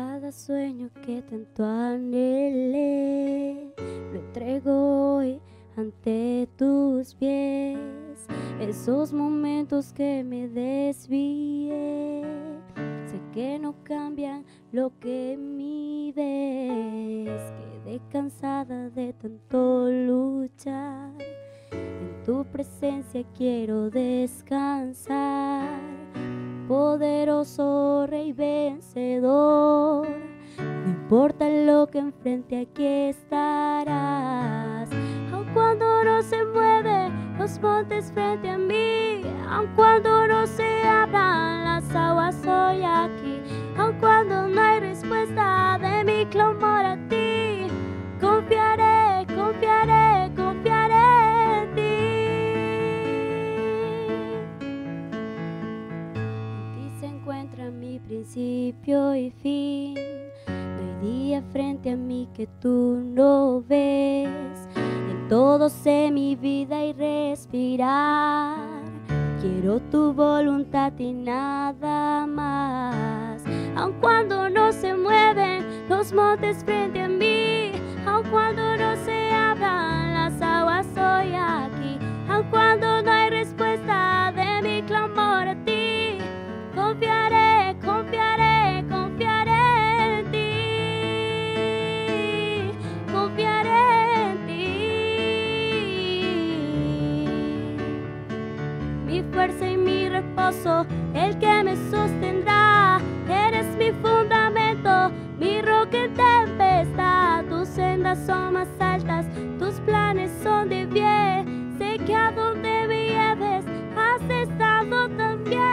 Cada sueño que tanto anhelé, lo entrego hoy ante tus pies. Esos momentos que me desvié, sé que no cambian lo que mides. Quedé cansada de tanto luchar, en tu presencia quiero descansar. Poderoso Rey vencedor, no importa lo que enfrente, aquí estarás. Aun cuando no se mueven los montes frente a mí, aun cuando no se abran las aguas, soy aquí. Aun cuando no hay respuesta de mi clamor a ti, confiaré, confiaré, confiaré en ti. Encuentra mi principio y fin. No hay día frente a mí que tú no ves. En todo sé mi vida y respirar. Quiero tu voluntad y nada más. Aun cuando no se mueven los montes frente a mí, aun cuando no se abran las aguas, soy aquí. Aun cuando no hay respuesta de mi clamor a ti, confiaré, confiaré, confiaré en ti. Confiaré en ti. Mi fuerza y mi reposo, el que me sostendrá. Eres mi fundamento, mi roca en tempestad. Tus sendas son más altas, tus planes son de bien. Sé que a donde me lleves has estado también.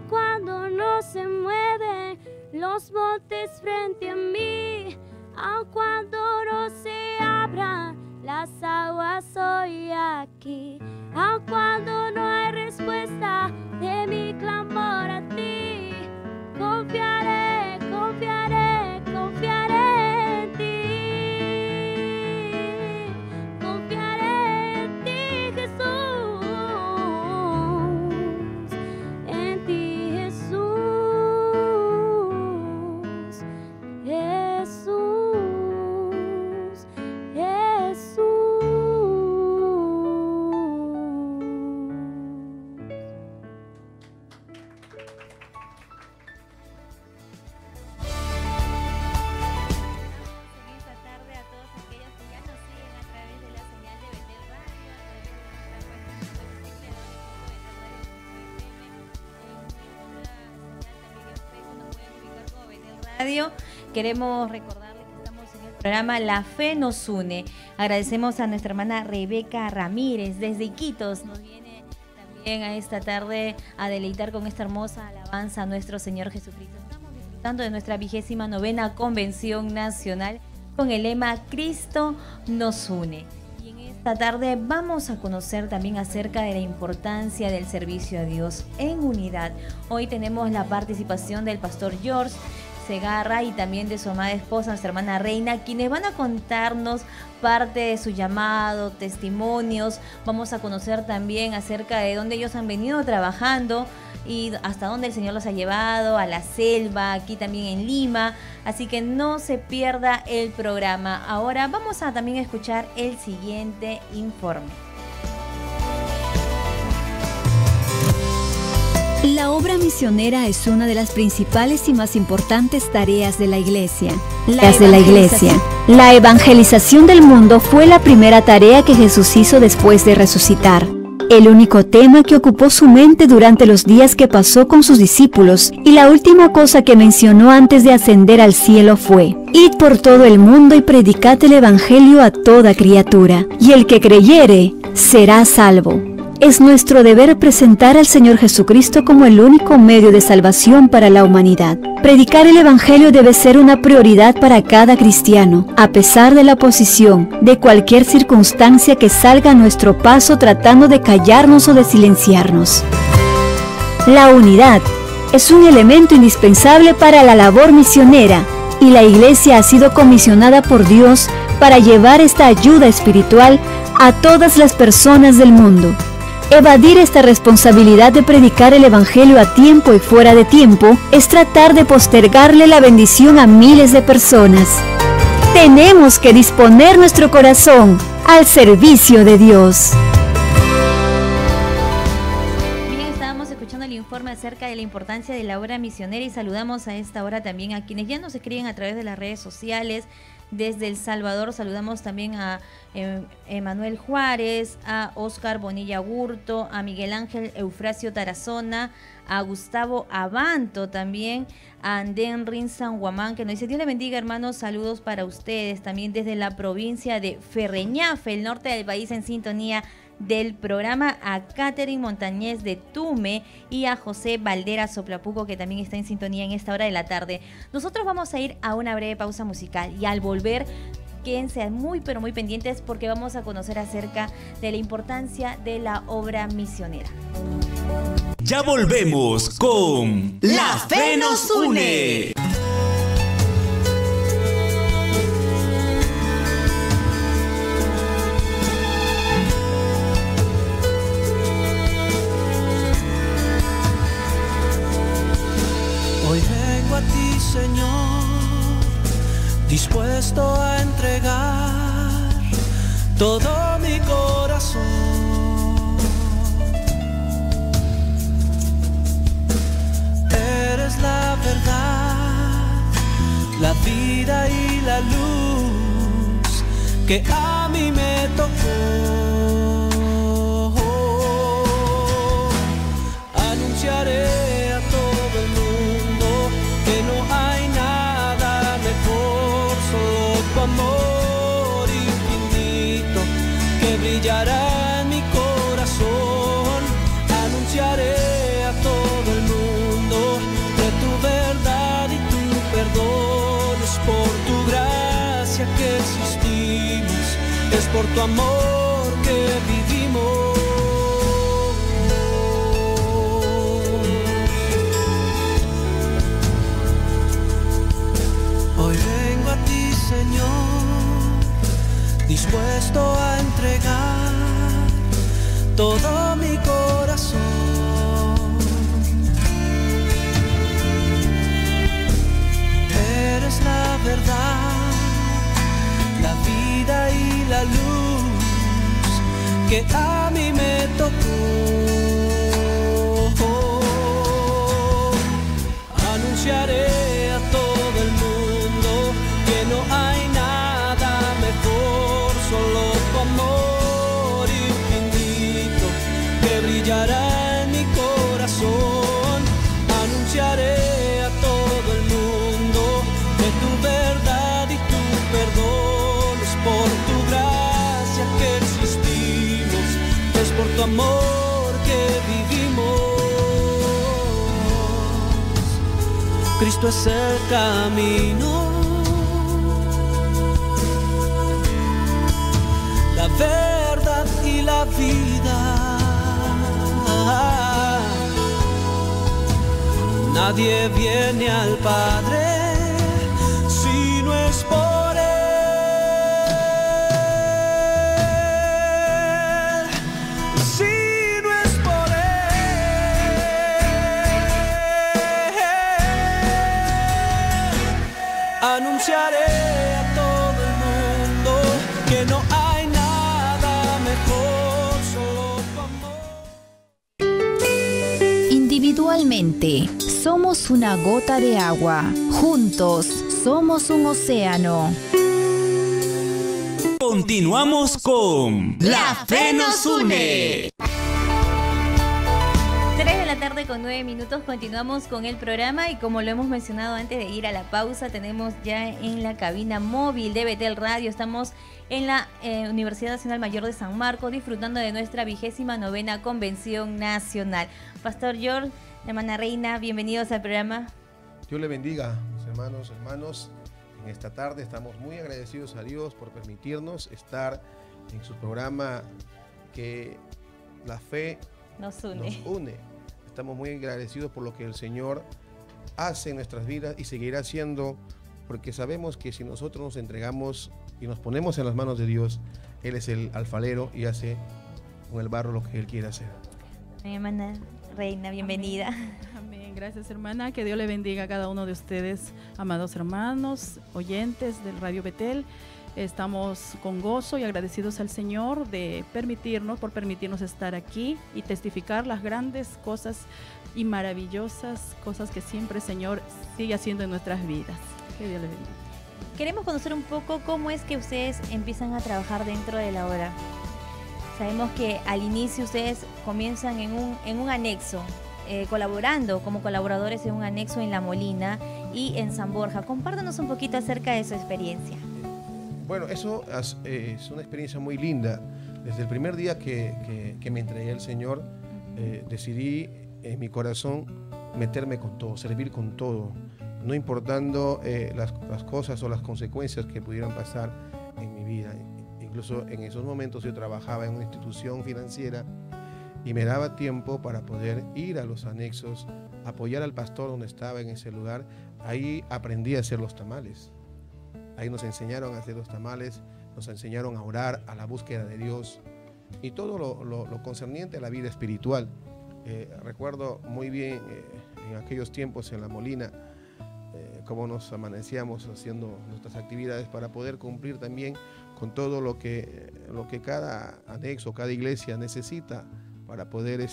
Cuando no se mueven los montes frente a mí, aun cuando no se abran las aguas, soy aquí. Aun cuando no hay respuesta de mi clamor a ti, confiaré, confiaré, confiaré en ti. Confiaré en ti, Jesús. En ti, Jesús. Jesús. Jesús. Queremos recordarles que estamos en el programa La Fe nos une. Agradecemos a nuestra hermana Rebeca Ramírez desde Iquitos. Nos viene también a esta tarde a deleitar con esta hermosa alabanza a nuestro Señor Jesucristo. Estamos disfrutando de nuestra 29ª Convención Nacional con el lema Cristo nos une. Y en esta tarde vamos a conocer también acerca de la importancia del servicio a Dios en unidad. Hoy tenemos la participación del pastor George Segarra y también de su amada esposa, nuestra hermana Reina, quienes van a contarnos parte de su llamado, testimonios. Vamos a conocer también acerca de dónde ellos han venido trabajando y hasta dónde el Señor los ha llevado, a la selva, aquí también en Lima. Así que no se pierda el programa. Ahora vamos a también escuchar el siguiente informe. La obra misionera es una de las principales y más importantes tareas de la Iglesia. La evangelización del mundo fue la primera tarea que Jesús hizo después de resucitar. El único tema que ocupó su mente durante los días que pasó con sus discípulos y la última cosa que mencionó antes de ascender al cielo fue: id por todo el mundo y predicad el evangelio a toda criatura, y el que creyere será salvo. Es nuestro deber presentar al Señor Jesucristo como el único medio de salvación para la humanidad. Predicar el Evangelio debe ser una prioridad para cada cristiano, a pesar de la oposición, de cualquier circunstancia que salga a nuestro paso tratando de callarnos o de silenciarnos. La unidad es un elemento indispensable para la labor misionera, y la Iglesia ha sido comisionada por Dios para llevar esta ayuda espiritual a todas las personas del mundo. Evadir esta responsabilidad de predicar el Evangelio a tiempo y fuera de tiempo es tratar de postergarle la bendición a miles de personas. Tenemos que disponer nuestro corazón al servicio de Dios. Bien, estábamos escuchando el informe acerca de la importancia de la obra misionera y saludamos a esta hora también a quienes ya nos escriben a través de las redes sociales. Desde El Salvador saludamos también a Emanuel Juárez, a Oscar Bonilla Gurto, a Miguel Ángel Eufrasio Tarazona, a Gustavo Abanto también, a Andén Rinzan Guamán, que nos dice: Dios le bendiga, hermanos, saludos para ustedes. También desde la provincia de Ferreñafe, el norte del país, en sintonía del programa, a Catherine Montañez de Tume y a José Valdera Soplapuco, que también está en sintonía en esta hora de la tarde. Nosotros vamos a ir a una breve pausa musical y al volver, quédense muy pero muy pendientes porque vamos a conocer acerca de la importancia de la obra misionera. Ya volvemos con La Fe nos une. Hoy vengo a ti, Señor, dispuesto a entregar todo mi corazón. Eres la verdad, la vida y la luz que a mí me tocó. Anunciaré a todo el mundo que no hay nada mejor, solo tu amor infinito que brillará en mi corazón. Anunciaré a todo el mundo de tu verdad y tu perdón. Es por tu gracia que existimos, es por tu amor que vivimos. Hoy vengo a ti, Señor, dispuesto a entregar todo mi corazón. Eres la verdad, la vida y la luz que a mí me tocó. Anunciaré a todo el mundo que no hay nada mejor, solo tu amor infinito que brillará en mi corazón. Anunciaré a todo el mundo de tu verdad y tu perdón. Es por tu gracia que existimos, es por tu amor que vivimos. Cristo es el camino, la verdad y la vida. Nadie viene al Padre si no es por Él. Si no es por Él. Anunciaré a todo el mundo que no hay nada mejor, solo tu amor. Individualmente, somos una gota de agua. Juntos, somos un océano. Continuamos con La Fe nos une. 3 de la tarde con 9 minutos, continuamos con el programa y como lo hemos mencionado antes de ir a la pausa, tenemos ya en la cabina móvil de Betel Radio, estamos en la Universidad Nacional Mayor de San Marcos disfrutando de nuestra 29ª Convención Nacional. Pastor George, hermana Reina, bienvenidos al programa. Dios le bendiga, mis hermanos. En esta tarde estamos muy agradecidos a Dios por permitirnos estar en su programa que la fe nos une. Estamos muy agradecidos por lo que el Señor hace en nuestras vidas y seguirá haciendo, porque sabemos que si nosotros nos entregamos y nos ponemos en las manos de Dios, Él es el alfarero y hace con el barro lo que Él quiere hacer. Mi hermana Reina, bienvenida. Amén. Gracias, hermana. Que Dios le bendiga a cada uno de ustedes, amados hermanos, oyentes del Radio Betel. Estamos con gozo y agradecidos al Señor por permitirnos estar aquí y testificar las grandes cosas y maravillosas cosas que siempre el Señor sigue haciendo en nuestras vidas. Que Dios le bendiga. Queremos conocer un poco cómo es que ustedes empiezan a trabajar dentro de la obra. Sabemos que al inicio ustedes comienzan en un anexo, colaborando como colaboradores en un anexo en La Molina y en San Borja. Compártanos un poquito acerca de su experiencia. Bueno, eso es una experiencia muy linda. Desde el primer día que me entregué al Señor, decidí en mi corazón meterme con todo, servir con todo, no importando las cosas o las consecuencias que pudieran pasar en mi vida. Incluso en esos momentos yo trabajaba en una institución financiera y me daba tiempo para poder ir a los anexos, apoyar al pastor donde estaba en ese lugar. Ahí aprendí a hacer los tamales. Ahí nos enseñaron a hacer los tamales, nos enseñaron a orar, a la búsqueda de Dios y todo lo concerniente a la vida espiritual. Recuerdo muy bien en aquellos tiempos en La Molina, cómo nos amanecíamos haciendo nuestras actividades para poder cumplir también con todo lo que cada anexo, cada iglesia necesita para poder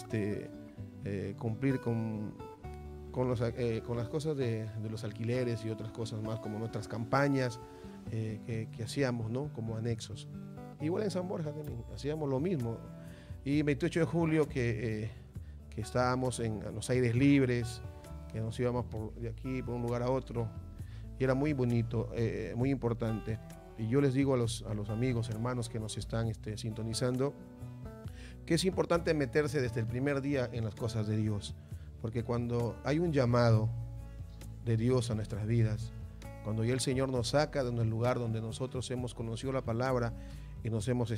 cumplir con las cosas de los alquileres y otras cosas más, como nuestras campañas que hacíamos, ¿no? Como anexos. Igual en San Borja también hacíamos lo mismo. Y 28 de julio que estábamos en los aires libres, que nos íbamos de aquí por un lugar a otro, y era muy bonito, muy importante. Y yo les digo a los amigos, hermanos que nos están sintonizando, que es importante meterse desde el primer día en las cosas de Dios, porque cuando hay un llamado de Dios a nuestras vidas, cuando ya el Señor nos saca de un lugar donde nosotros hemos conocido la palabra y nos hemos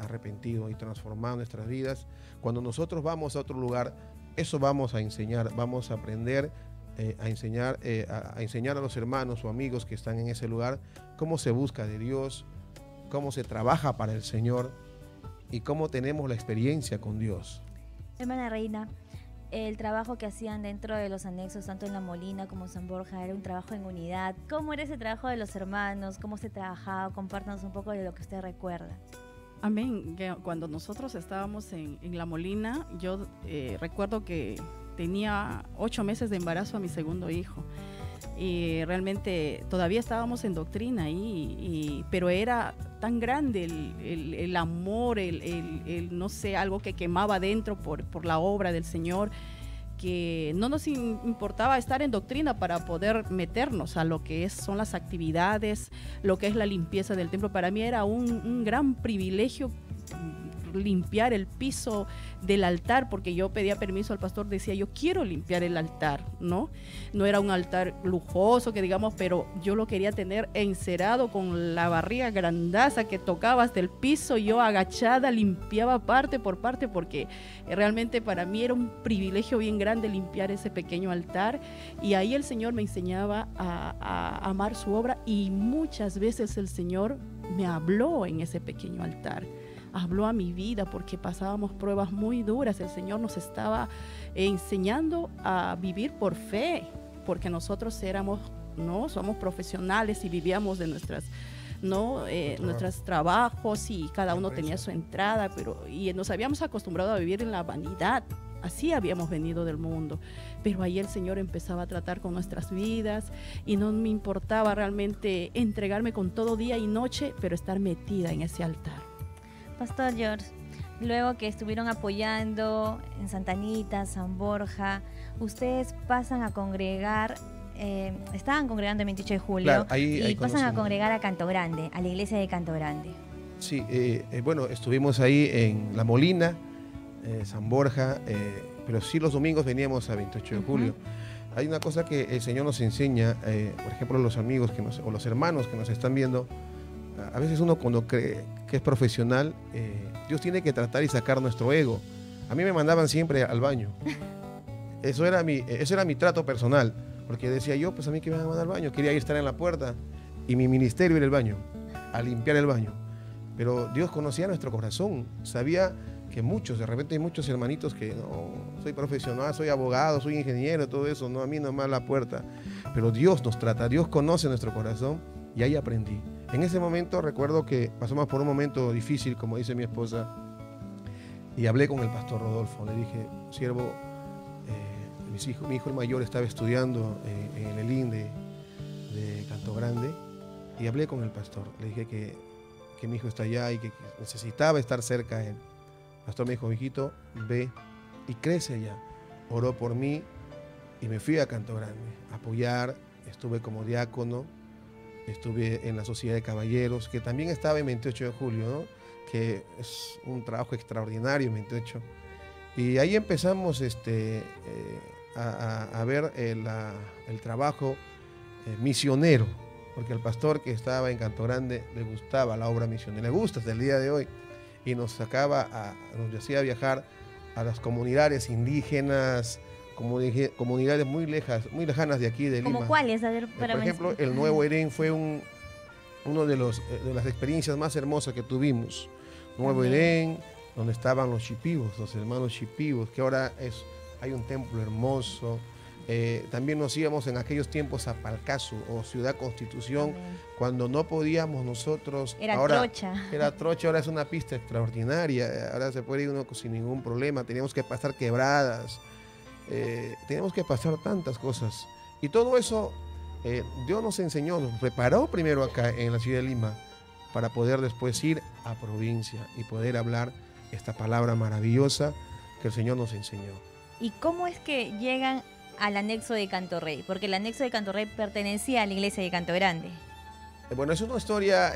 arrepentido y transformado nuestras vidas, cuando nosotros vamos a otro lugar, eso vamos a enseñar, vamos a aprender a enseñar a los hermanos o amigos que están en ese lugar cómo se busca de Dios, cómo se trabaja para el Señor y cómo tenemos la experiencia con Dios. Hermana Reina, el trabajo que hacían dentro de los anexos, tanto en La Molina como en San Borja, era un trabajo en unidad. ¿Cómo era ese trabajo de los hermanos? ¿Cómo se trabajaba? Compártanos un poco de lo que usted recuerda. Amén. Cuando nosotros estábamos en La Molina, yo recuerdo que tenía 8 meses de embarazo a mi segundo hijo. Y realmente todavía estábamos en doctrina ahí, pero era tan grande el amor, no sé, algo que quemaba dentro por la obra del Señor, que no nos importaba estar en doctrina para poder meternos a lo que son las actividades, lo que es la limpieza del templo. Para mí era un gran privilegio limpiar el piso del altar, porque yo pedía permiso al pastor, decía yo quiero limpiar el altar, no era un altar lujoso que digamos, pero yo lo quería tener encerado con la barriga grandaza que tocaba hasta el piso. Yo agachada limpiaba parte por parte, porque realmente para mí era un privilegio bien grande limpiar ese pequeño altar, y ahí el Señor me enseñaba a amar su obra, y muchas veces el Señor me habló en ese pequeño altar. Habló a mi vida porque pasábamos pruebas muy duras. El Señor nos estaba enseñando a vivir por fe, porque nosotros somos profesionales y vivíamos de nuestros trabajos, y cada uno tenía su entrada, y nos habíamos acostumbrado a vivir en la vanidad. Así habíamos venido del mundo, pero ahí el Señor empezaba a tratar con nuestras vidas, y no me importaba realmente entregarme con todo día y noche, pero estar metida en ese altar. Pastor George, luego que estuvieron apoyando en Santa Anita, San Borja, ustedes pasan a congregar, estaban congregando el 28 de julio, claro, ahí pasan a congregar a Canto Grande, a la iglesia de Canto Grande. Sí, bueno, estuvimos ahí en La Molina, San Borja, pero sí los domingos veníamos a 28 de julio. Hay una cosa que el Señor nos enseña, por ejemplo, los amigos o los hermanos que nos están viendo. A veces uno cuando cree que es profesional, Dios tiene que tratar y sacar nuestro ego. A mí me mandaban siempre al baño. Eso era mi trato personal, porque decía yo, pues a mí que me van a mandar al baño. Quería ir a estar en la puerta, y mi ministerio era el baño, a limpiar el baño. Pero Dios conocía nuestro corazón, sabía que muchos, de repente hay muchos hermanitos que no, soy profesional, soy abogado, soy ingeniero, todo eso, no, a mí nomás la puerta. Pero Dios nos trata, Dios conoce nuestro corazón y ahí aprendí. En ese momento recuerdo que pasamos por un momento difícil, como dice mi esposa, y hablé con el pastor Rodolfo. Le dije, siervo, mi hijo el mayor estaba estudiando en el IN de Canto Grande, y hablé con el pastor. Le dije que mi hijo está allá y que necesitaba estar cerca de él. El pastor me dijo, hijito, ve y crece allá. Oró por mí y me fui a Canto Grande a apoyar. Estuve como diácono, estuve en la Sociedad de Caballeros, que también estaba en 28 de julio, ¿no? Que es un trabajo extraordinario en 28. Y ahí empezamos a ver el trabajo misionero, porque al pastor que estaba en Canto Grande le gustaba la obra misionera, le gusta hasta el día de hoy, y nos hacía viajar a las comunidades indígenas, comunidades muy lejanas de aquí de Lima. ¿Cómo cuáles? A ver, por ejemplo, el Nuevo Edén fue uno de las experiencias más hermosas que tuvimos. Nuevo Edén, donde estaban los chipivos, los hermanos chipivos, que ahora hay un templo hermoso. También nos íbamos en aquellos tiempos a Palcazo o Ciudad Constitución, cuando no podíamos nosotros. Era trocha, ahora es una pista extraordinaria, ahora se puede ir uno sin ningún problema. Teníamos que pasar quebradas, teníamos que pasar tantas cosas. Y todo eso Dios nos enseñó, nos preparó primero acá en la ciudad de Lima, para poder después ir a provincia y poder hablar esta palabra maravillosa que el Señor nos enseñó. ¿Y cómo es que llegan al anexo de Canto Rey? Porque el anexo de Canto Rey pertenecía a la iglesia de Canto Grande. Bueno, es una historia,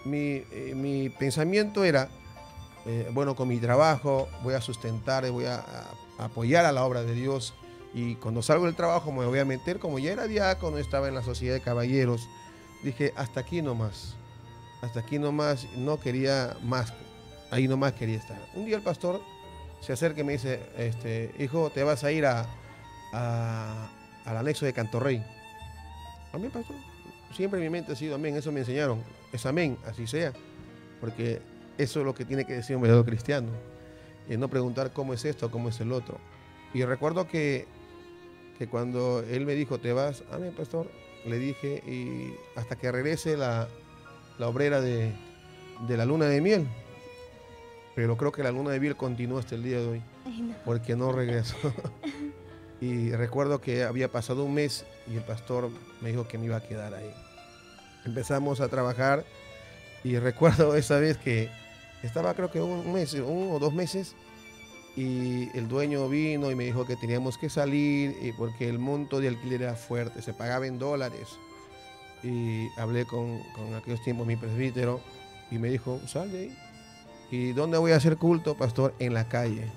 mi pensamiento era, bueno, con mi trabajo voy a sustentar, voy a apoyar a la obra de Dios, y cuando salgo del trabajo me voy a meter, como ya era diácono, estaba en la Sociedad de Caballeros, dije, hasta aquí nomás, no quería más, ahí nomás quería estar. Un día el pastor se acerca y me dice, hijo, te vas a ir al anexo de Canto Rey. Amén, pastor. Siempre en mi mente ha sido amén, eso me enseñaron, es amén, así sea, porque eso es lo que tiene que decir un verdadero cristiano, y no preguntar cómo es esto, cómo es el otro. Y recuerdo que cuando él me dijo, te vas, amén, pastor, le dije, y hasta que regrese la obrera de la luna de miel. Pero creo que la luna de miel continúa hasta el día de hoy, porque no regresó. Y recuerdo que había pasado un mes y el pastor me dijo que me iba a quedar ahí. Empezamos a trabajar y recuerdo esa vez que estaba, creo que un mes, 1 o 2 meses, y el dueño vino y me dijo que teníamos que salir porque el monto de alquiler era fuerte, se pagaba en dólares. Y hablé con aquellos tiempos mi presbítero y me dijo, sal de ahí. ¿Y dónde voy a hacer culto, pastor? En la calle.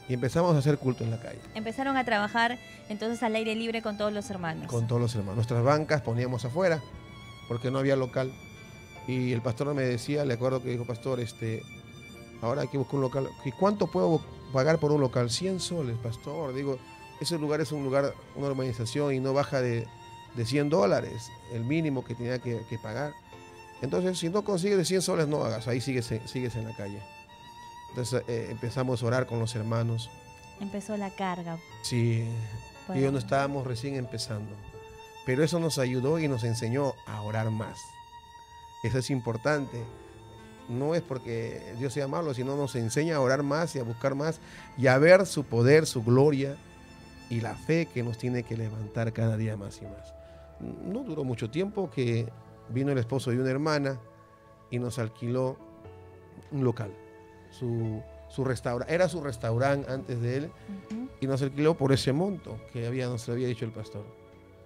Y empezamos a hacer culto en la calle. Empezaron a trabajar entonces al aire libre con todos los hermanos. Con todos los hermanos. Nuestras bancas poníamos afuera porque no había local. Y el pastor me decía, le acuerdo que dijo, pastor, ahora hay que buscar un local. ¿Y cuánto puedo pagar por un local? 100 soles, pastor. Digo, ese lugar es una urbanización y no baja de $100, el mínimo que tenía que pagar. Entonces, si no consigues de 100 soles, no hagas, ahí sigues en la calle. Entonces empezamos a orar con los hermanos. Empezó la carga. Sí, y no estábamos recién empezando. Pero eso nos ayudó y nos enseñó a orar más. Eso es importante. No es porque Dios sea malo, sino nos enseña a orar más y a buscar más y a ver su poder, su gloria y la fe que nos tiene que levantar cada día más y más. No duró mucho tiempo que vino el esposo de una hermana y nos alquiló un local. Su restaurante, era su restaurante antes de él, y nos alquiló por ese monto que nos había dicho el pastor.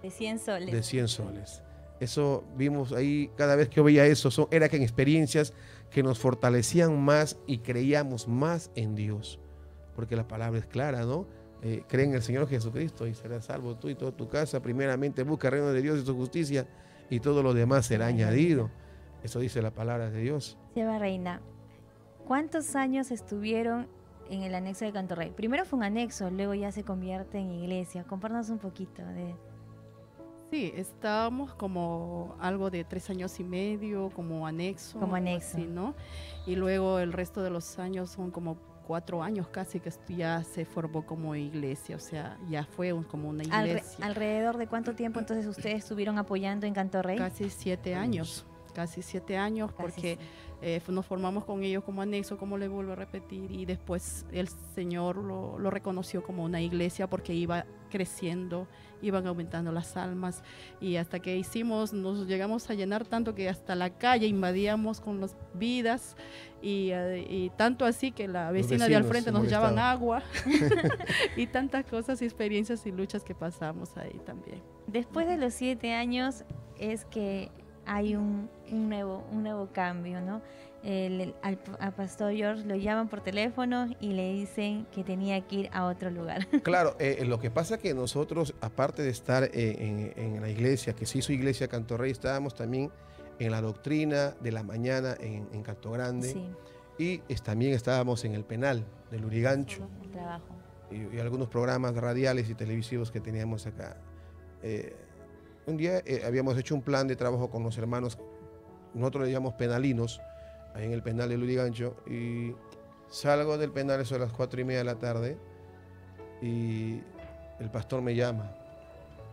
De 100 soles. De 100 soles. Eso vimos ahí, cada vez que veía eso, era que en experiencias que nos fortalecían más y creíamos más en Dios. Porque la palabra es clara, ¿no? Cree en el Señor Jesucristo y serás salvo tú y toda tu casa. Primeramente busca el reino de Dios y su justicia y todo lo demás será añadido. Eso dice la palabra de Dios. Sierva Reina, ¿cuántos años estuvieron en el anexo de Canto Rey? Primero fue un anexo, luego ya se convierte en iglesia. Compártanos un poquito de... Sí, estábamos como algo de 3 años y medio, como anexo. Como anexo. Así, ¿no? Y luego el resto de los años son como 4 años casi que esto ya se formó como iglesia, o sea, ya fue como una iglesia. ¿Alrededor de cuánto tiempo entonces ustedes estuvieron apoyando en Canto Rey? Casi 7 años. Casi 7 años, porque nos formamos con ellos como anexo, como le vuelvo a repetir, y después el Señor lo reconoció como una iglesia porque iba creciendo, iban aumentando las almas, y hasta que nos llegamos a llenar tanto que hasta la calle invadíamos con las vidas, y tanto así que la vecina de al frente nos echaban agua, y tantas cosas, experiencias y luchas que pasamos ahí también. Después de los 7 años es que hay un nuevo cambio, ¿no? Al pastor George lo llaman por teléfono y le dicen que tenía que ir a otro lugar. Claro, lo que pasa es que nosotros, aparte de estar en la iglesia, que se hizo Iglesia Canto Rey, estábamos también en la doctrina de la mañana en Canto Grande, Sí. y también estábamos en el penal del Lurigancho, El trabajo. y algunos programas radiales y televisivos que teníamos acá. Un día habíamos hecho un plan de trabajo con los hermanos, nosotros le llamamos penalinos, ahí en el penal de Lurigancho, y salgo del penal eso a las 4:30 de la tarde, y el pastor me llama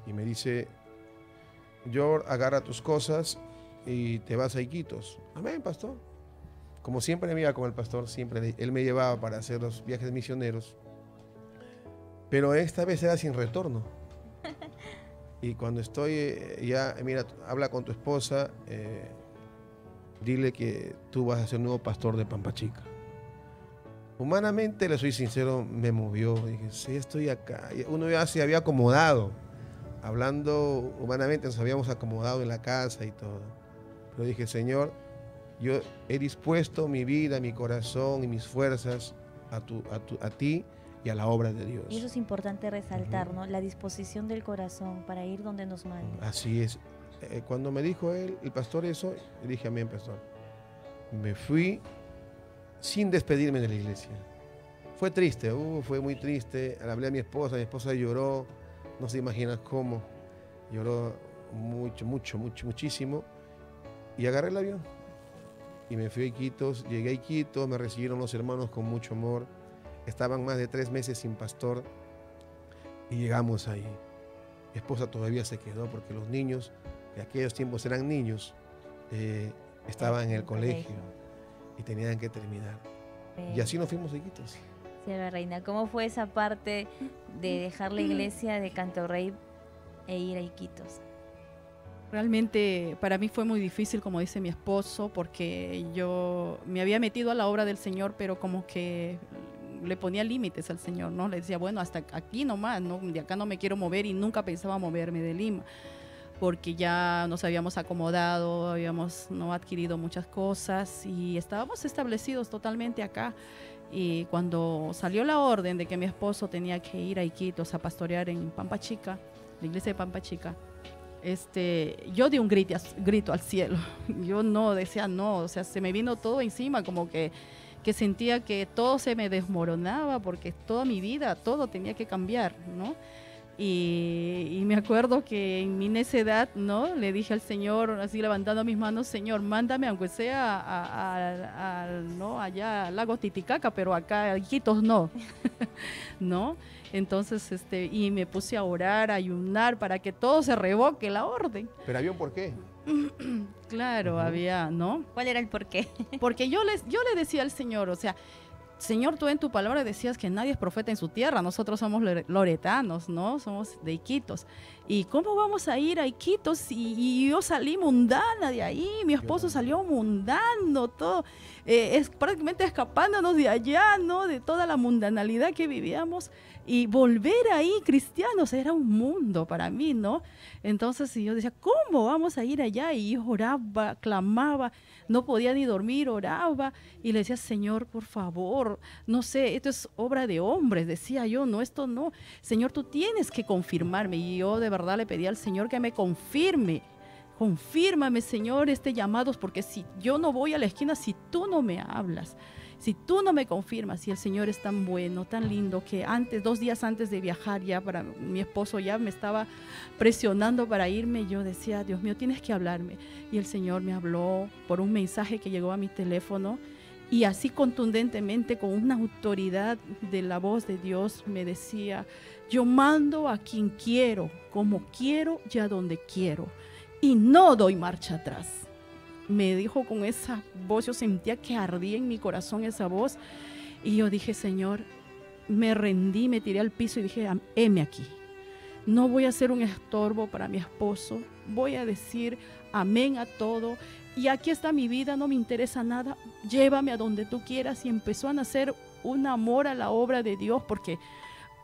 y me dice: George, agarra tus cosas y te vas a Iquitos. Amén, pastor. Como siempre me iba con el pastor, siempre él me llevaba para hacer los viajes misioneros, pero esta vez era sin retorno. Y cuando estoy ya, mira, habla con tu esposa, dile que tú vas a ser nuevo pastor de Pampa Chica. Humanamente, le soy sincero, me movió. Dije, sí, estoy acá. Uno ya se había acomodado. Hablando humanamente, nos habíamos acomodado en la casa y todo. Pero dije, Señor, yo he dispuesto mi vida, mi corazón y mis fuerzas a ti y a la obra de Dios. Y eso es importante resaltar, ¿no? La disposición del corazón para ir donde nos mande. Así es. Cuando me dijo el pastor eso, le dije, amén, pastor. Me fui sin despedirme de la iglesia. Fue triste, fue muy triste. Le hablé a mi esposa lloró, no se imaginas cómo. Lloró muchísimo. Y agarré el avión. Y me fui a Iquitos, llegué a Iquitos, me recibieron los hermanos con mucho amor. Estaban más de 3 meses sin pastor y llegamos ahí. Mi esposa todavía se quedó porque los niños de aquellos tiempos eran niños, estaban en el colegio y tenían que terminar. Y así nos fuimos a Iquitos. Sí, Reina, ¿cómo fue esa parte de dejar la iglesia de Canto Rey e ir a Iquitos? Realmente para mí fue muy difícil, como dice mi esposo, porque yo me había metido a la obra del Señor, pero como que le ponía límites al Señor, ¿no? Le decía, bueno, hasta aquí nomás, ¿no? De acá no me quiero mover, y nunca pensaba moverme de Lima, porque ya nos habíamos acomodado, habíamos no adquirido muchas cosas y estábamos establecidos totalmente acá. Y cuando salió la orden de que mi esposo tenía que ir a Iquitos a pastorear en Pampa Chica, la iglesia de Pampa Chica, yo di un grito al cielo. Yo no decía no, o sea, se me vino todo encima, como que sentía que todo se me desmoronaba, porque toda mi vida, todo tenía que cambiar, ¿no? Y me acuerdo que en mi necedad, ¿no? Le dije al Señor, así levantando mis manos, Señor, mándame aunque sea ¿no? allá al lago Titicaca, pero acá a Iquitos no, ¿no? Entonces, y me puse a orar, a ayunar para que todo se revoque la orden. ¿Pero había un porqué? Claro, había, ¿no? ¿Cuál era el porqué? Porque yo le decía al Señor, o sea, Señor, tú en tu palabra decías que nadie es profeta en su tierra. Nosotros somos loretanos, ¿no? Somos de Iquitos. ¿Y cómo vamos a ir a Iquitos? Y yo salí mundana de ahí, mi esposo salió mundano, todo. Es prácticamente escapándonos de allá, ¿no? De toda la mundanalidad que vivíamos. Y volver ahí, cristianos, era un mundo para mí, ¿no? Entonces yo decía, ¿cómo vamos a ir allá? Y yo oraba, clamaba, no podía ni dormir, oraba. Y le decía, Señor, por favor, no sé, esto es obra de hombres, decía yo, no, esto no. Señor, tú tienes que confirmarme. Y yo de verdad le pedí al Señor que me confirme confírmame, Señor, este llamado, porque si yo no voy a la esquina, si tú no me hablas, si tú no me confirmas, y el Señor es tan bueno, tan lindo, que 2 días antes de viajar ya, para mi esposo ya me estaba presionando para irme, yo decía, Dios mío, tienes que hablarme. Y el Señor me habló por un mensaje que llegó a mi teléfono, y así contundentemente, con una autoridad de la voz de Dios, me decía, yo mando a quien quiero, como quiero y a donde quiero, y no doy marcha atrás. Me dijo con esa voz, yo sentía que ardía en mi corazón esa voz, y yo dije, Señor, me rendí, me tiré al piso y dije, heme aquí. No voy a ser un estorbo para mi esposo, voy a decir amén a todo, y aquí está mi vida, no me interesa nada, llévame a donde tú quieras. Y empezó a nacer un amor a la obra de Dios, porque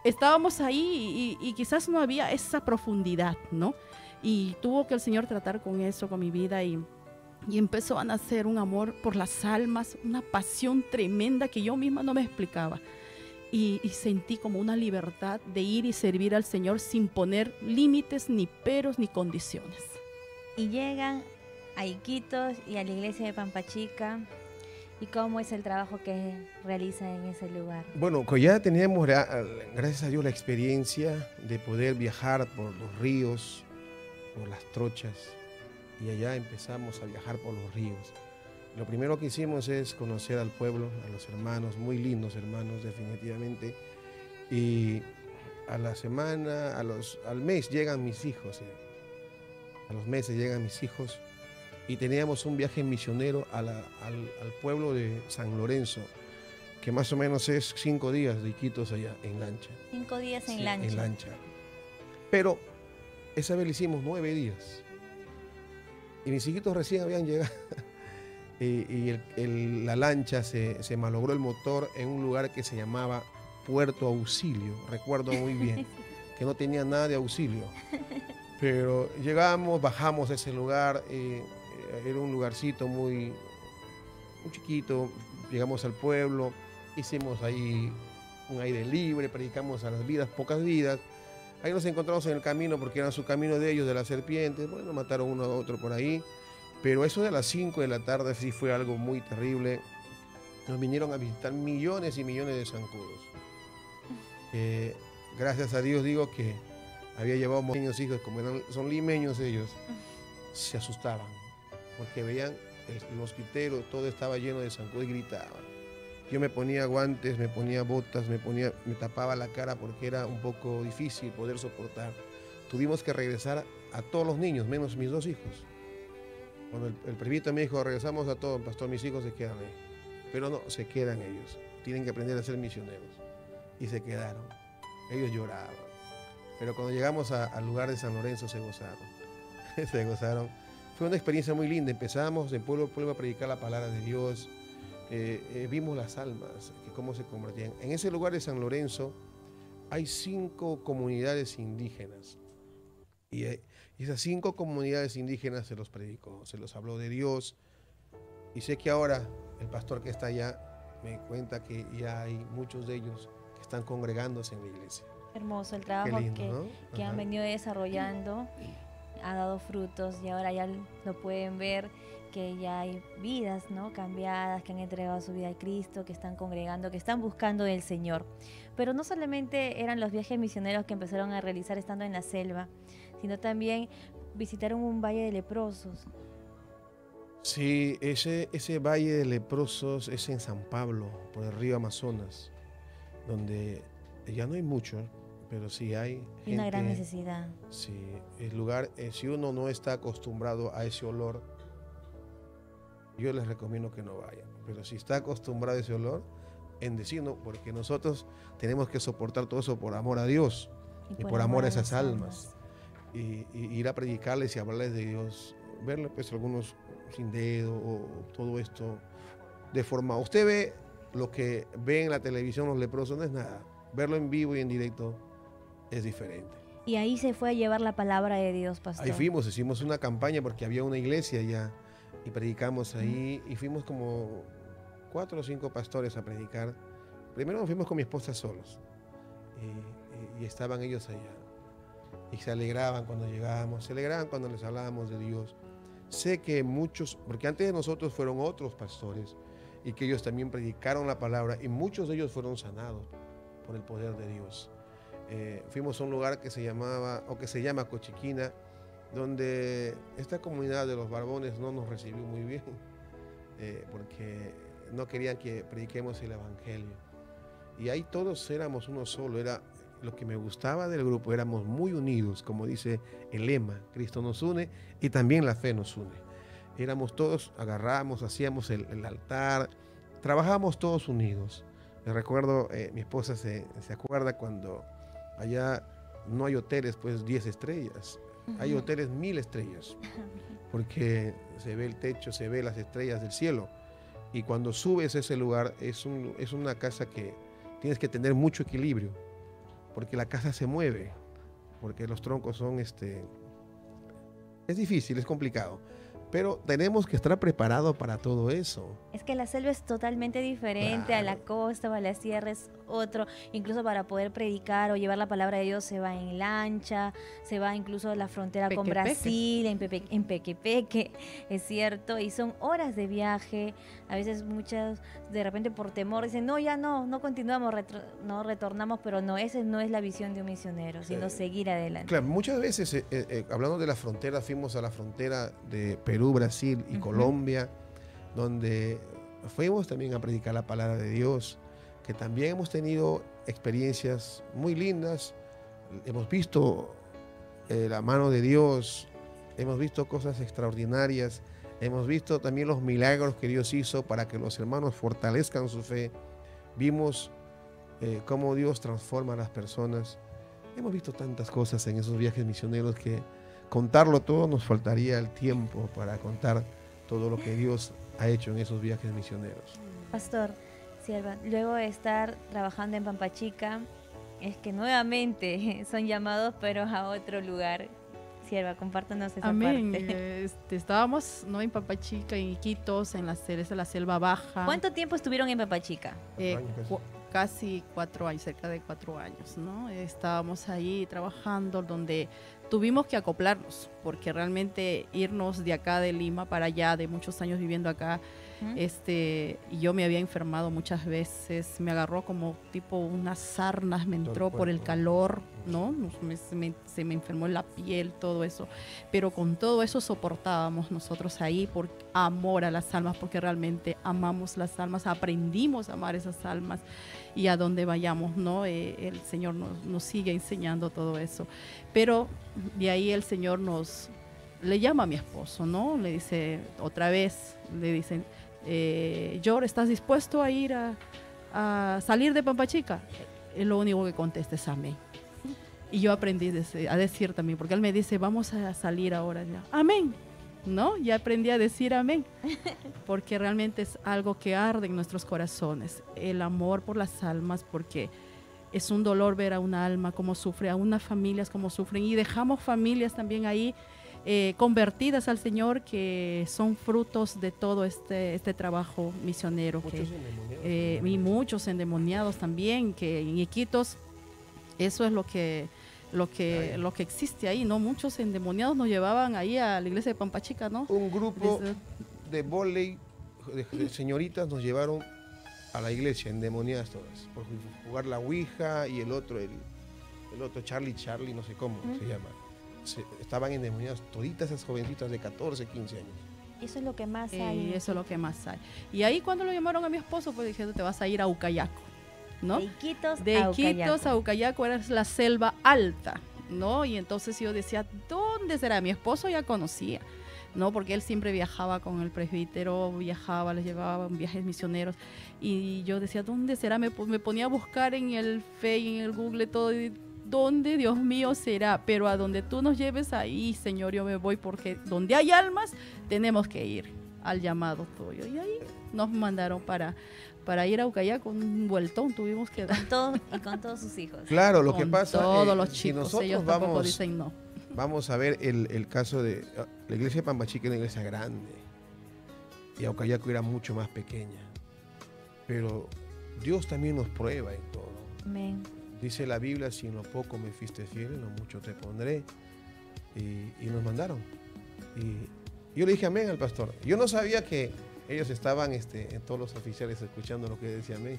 estábamos ahí y quizás no había esa profundidad, ¿no? Y tuvo que el Señor tratar con eso, con mi vida, y empezó a nacer un amor por las almas, una pasión tremenda que yo misma no me explicaba. Y sentí como una libertad de ir y servir al Señor sin poner límites, ni peros, ni condiciones. Y llegan a Iquitos y a la iglesia de Pampachica. ¿Y cómo es el trabajo que realiza en ese lugar? Bueno, pues ya teníamos, gracias a Dios, la experiencia de poder viajar por los ríos, por las trochas, y allá empezamos a viajar por los ríos. Lo primero que hicimos es conocer al pueblo, a los hermanos, muy lindos hermanos definitivamente, y a la semana, al mes llegan mis hijos, a los meses llegan mis hijos, y teníamos un viaje misionero al pueblo de San Lorenzo, que más o menos es 5 días de Iquitos allá, en lancha. 5 días en Sí, lancha. en lancha. Pero esa vez le hicimos 9 días. Y mis hijitos recién habían llegado. y la lancha se malogró el motor en un lugar que se llamaba Puerto Auxilio. Recuerdo muy bien, que no tenía nada de auxilio. Pero llegamos, bajamos a ese lugar. Era un lugarcito muy chiquito. Llegamos al pueblo, hicimos ahí un aire libre, predicamos a las vidas, pocas vidas. Ahí nos encontramos en el camino, porque era su camino de ellos, de la serpiente. Bueno, mataron uno a otro por ahí. Pero eso de las 5 de la tarde sí fue algo muy terrible. Nos vinieron a visitar millones y millones de zancudos. Gracias a Dios digo que había llevado niños hijos, como son limeños ellos, se asustaban, porque veían el mosquitero, todo estaba lleno de zancudos y gritaban. Yo me ponía guantes, me ponía botas, me tapaba la cara porque era un poco difícil poder soportar. Tuvimos que regresar a todos los niños, menos mis 2 hijos. Cuando el privito me dijo, regresamos a todos, pastor, mis hijos se quedan ahí. Pero no, se quedan ellos. Tienen que aprender a ser misioneros. Y se quedaron. Ellos lloraban. Pero cuando llegamos al lugar de San Lorenzo se gozaron. Se gozaron. Fue una experiencia muy linda. Empezamos en pueblo a pueblo a predicar la palabra de Dios. Vimos las almas, que cómo se convertían. En ese lugar de San Lorenzo hay 5 comunidades indígenas. Y esas 5 comunidades indígenas se los predicó, se los habló de Dios. Y sé que ahora el pastor que está allá me cuenta que ya hay muchos de ellos que están congregándose en la iglesia. Hermoso el trabajo lindo, que, ¿no? que han venido desarrollando, ha dado frutos y ahora ya lo pueden ver, que ya hay vidas, ¿no?, cambiadas, que han entregado su vida a Cristo, que están congregando, que están buscando del Señor. Pero no solamente eran los viajes misioneros que empezaron a realizar estando en la selva, sino también visitaron un valle de leprosos. Sí, ese valle de leprosos es en San Pablo, por el río Amazonas, donde ya no hay mucho, pero sí hay gente. Una gran necesidad. Sí, el lugar, si uno no está acostumbrado a ese olor, yo les recomiendo que no vayan. Pero si está acostumbrado a ese olor, bendecido, porque nosotros tenemos que soportar todo eso por amor a Dios y por amor a esas almas. Y ir a predicarles y hablarles de Dios, verles pues algunos sin dedo o todo esto de forma. Usted ve lo que ve en la televisión los leprosos, no es nada. Verlo en vivo y en directo es diferente. Y ahí se fue a llevar la palabra de Dios, pastor. Ahí fuimos, hicimos una campaña porque había una iglesia allá y predicamos ahí y fuimos como 4 o 5 pastores a predicar. Primero nos fuimos con mi esposa solos y estaban ellos allá. y se alegraban cuando llegábamos, se alegraban cuando les hablábamos de Dios. Sé que muchos, porque antes de nosotros fueron otros pastores y que ellos también predicaron la palabra y muchos de ellos fueron sanados por el poder de Dios. Fuimos a un lugar que se llamaba, o que se llama Cochiquina, donde esta comunidad de los Barbones no nos recibió muy bien, porque no querían que prediquemos el evangelio. Y ahí todos éramos uno solo, era lo que me gustaba del grupo, éramos muy unidos, como dice el lema, Cristo nos une y también la fe nos une. Éramos todos, agarramos, hacíamos el altar, trabajábamos todos unidos. Me recuerdo, mi esposa se acuerda cuando allá no hay hoteles, pues 10 estrellas. Hay hoteles 1000 estrellas, porque se ve el techo, se ve las estrellas del cielo. Y cuando subes a ese lugar, es una casa que tienes que tener mucho equilibrio, porque la casa se mueve, porque los troncos son, es difícil, es complicado. Pero tenemos que estar preparados para todo eso. Es que la selva es totalmente diferente, Claro. a la costa o a la sierra es otro. Incluso para poder predicar o llevar la palabra de Dios se va en lancha, se va incluso a la frontera con Pequepeque. Brasil, en Pequepeque, es cierto. Y son horas de viaje. A veces muchas, de repente por temor, dicen, no, ya no continuamos, no retornamos, pero no, esa no es la visión de un misionero, sino seguir adelante. Claro, muchas veces, hablando de la frontera, fuimos a la frontera de Perú, Brasil y Colombia, donde fuimos también a predicar la palabra de Dios, que también hemos tenido experiencias muy lindas, hemos visto la mano de Dios, hemos visto cosas extraordinarias, hemos visto también los milagros que Dios hizo para que los hermanos fortalezcan su fe, vimos cómo Dios transforma a las personas, hemos visto tantas cosas en esos viajes misioneros que contarlo todo nos faltaría el tiempo para contar todo lo que Dios ha hecho en esos viajes misioneros. Pastor, sierva, luego de estar trabajando en Pampachica, es que nuevamente son llamados, pero a otro lugar. Sierva, compártanos esa Amén. parte. Estábamos no en Pampachica, en Iquitos, en la selva baja. ¿Cuánto tiempo estuvieron en Pampachica? 4 años casi. Casi 4 años, cerca de 4 años, ¿no? Estábamos ahí trabajando, donde tuvimos que acoplarnos, porque realmente irnos de acá de Lima para allá, de muchos años viviendo acá, y yo me había enfermado muchas veces, me agarró como tipo unas sarnas, me entró por el calor, ¿no? Se me enfermó la piel, todo eso, pero con todo eso soportábamos nosotros ahí por amor a las almas, porque realmente amamos las almas, aprendimos a amar esas almas, y a donde vayamos, ¿no? El Señor nos sigue enseñando todo eso, pero de ahí el Señor le llama a mi esposo, ¿no? Le dice otra vez, le dicen, George, ¿estás dispuesto a ir a salir de Pampachica? Lo único que contesta es amén. Y yo aprendí a decir también, porque él me dice, vamos a salir ahora ya. Amén. ¿No? Ya aprendí a decir amén, porque realmente es algo que arde en nuestros corazones, el amor por las almas, porque es un dolor ver a una alma cómo sufre, a unas familias cómo sufren, y dejamos familias también ahí convertidas al Señor, que son frutos de todo este trabajo misionero. Y muchos endemoniados también, que en Iquitos, eso es lo que existe ahí, ¿no? Muchos endemoniados nos llevaban ahí a la iglesia de Pampachica, ¿no? Un grupo de vóley de señoritas nos llevaron a la iglesia, endemoniadas todas, por jugar la ouija, y el otro Charlie, no sé cómo se llama. Estaban endemoniadas toditas esas jovencitas de 14, 15 años. Eso es lo que más hay. Eso es lo que más hay. Y ahí cuando lo llamaron a mi esposo, pues dijeron, te vas a ir a Ucayaco, ¿no? De Iquitos a Ucayaco era la selva alta, ¿no? Y entonces yo decía, ¿dónde será? Mi esposo ya conocía, ¿no? Porque él siempre viajaba con el presbítero, les llevaba en viajes misioneros, y yo decía, ¿dónde será? Me ponía a buscar en el Face, en el Google, todo, y ¿dónde, Dios mío, será? Pero a donde tú nos lleves, ahí, Señor, yo me voy, porque donde hay almas, tenemos que ir al llamado tuyo. Y ahí nos mandaron para ir a Ucayá con un vueltón, tuvimos que dar. Con todos sus hijos. Claro, lo Con que pasa todos los si chicos, nosotros ellos tampoco dicen no. Vamos a ver el caso de la iglesia de Pampachica, una iglesia grande, y Aucayaco era mucho más pequeña, pero Dios también nos prueba en todo. Amén. dice la Biblia, si en lo poco me fuiste fiel, en lo mucho te pondré. Y nos mandaron. Y yo le dije amén al pastor. Yo no sabía que ellos estaban, todos los oficiales, escuchando lo que decía amén.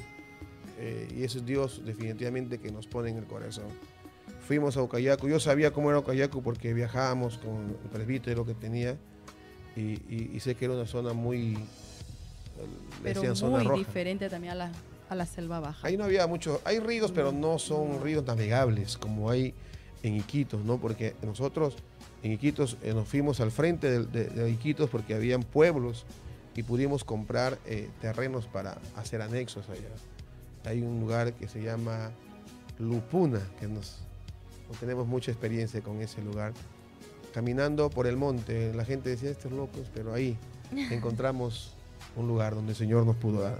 Y eso es Dios definitivamente que nos pone en el corazón. Fuimos a Ucayacu. Yo sabía cómo era Ucayacu porque viajábamos con el presbítero que tenía. Y sé que era una zona muy... Pero decían zona muy roja. Diferente también a la selva baja. Ahí no había mucho, hay ríos, pero no son ríos navegables como hay en Iquitos, ¿no? Porque nosotros en Iquitos nos fuimos al frente de Iquitos porque habían pueblos y pudimos comprar terrenos para hacer anexos allá. Hay un lugar que se llama Lupuna, que no tenemos mucha experiencia con ese lugar. Caminando por el monte, la gente decía, estos locos, pero ahí encontramos un lugar donde el Señor nos pudo dar.